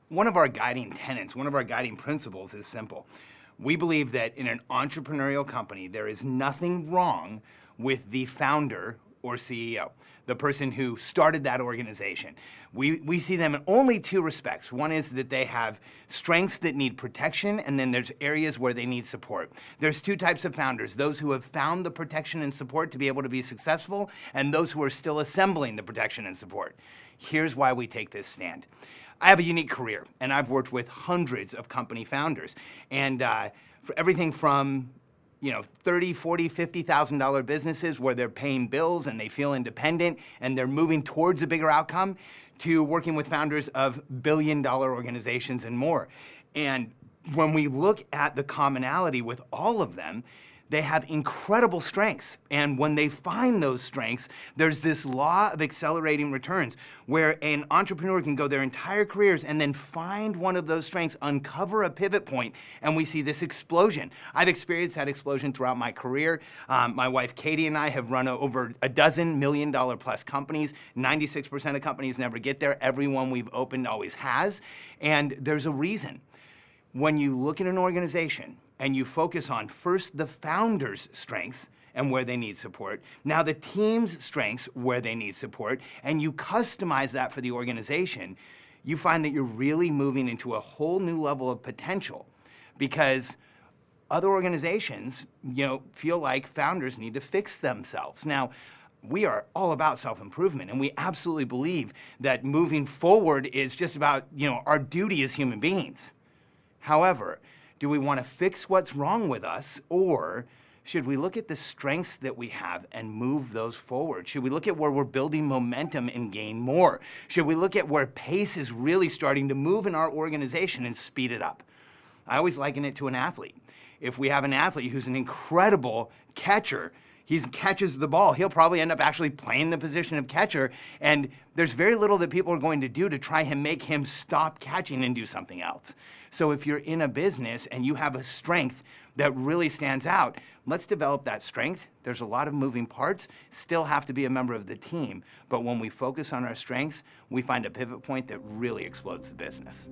One of our guiding tenets, one of our guiding principles is simple. We believe that in an entrepreneurial company, there is nothing wrong with the founder or CEO, the person who started that organization. We see them in only two respects. One is that they have strengths that need protection, and then there's areas where they need support. There's two types of founders: those who have found the protection and support to be able to be successful, and those who are still assembling the protection and support. Here's why we take this stand. I have a unique career, and I've worked with hundreds of company founders, and for everything from $30,000, $40,000, $50,000 businesses where they're paying bills and they feel independent and they're moving towards a bigger outcome, to working with founders of billion-dollar organizations and more. And when we look at the commonality with all of them, they have incredible strengths. And when they find those strengths, there's this law of accelerating returns where an entrepreneur can go their entire careers and then find one of those strengths, uncover a pivot point, and we see this explosion. I've experienced that explosion throughout my career. My wife Katie and I have run over a dozen million-dollar-plus companies. 96% of companies never get there. Every one we've opened always has. And there's a reason. When you look at an organization and you focus on first the founder's strengths and where they need support, now the team's strengths where they need support, and you customize that for the organization, you find that you're really moving into a whole new level of potential, because other organizations, feel like founders need to fix themselves. Now, we are all about self-improvement, and we absolutely believe that moving forward is just about, our duty as human beings. However, do we want to fix what's wrong with us, or should we look at the strengths that we have and move those forward? Should we look at where we're building momentum and gain more? Should we look at where pace is really starting to move in our organization and speed it up? I always liken it to an athlete. If we have an athlete who's an incredible catcher, he catches the ball, he'll probably end up actually playing the position of catcher, and there's very little that people are going to do to try and make him stop catching and do something else. So if you're in a business and you have a strength that really stands out, let's develop that strength. There's a lot of moving parts, still have to be a member of the team, but when we focus on our strengths, we find a pivot point that really explodes the business.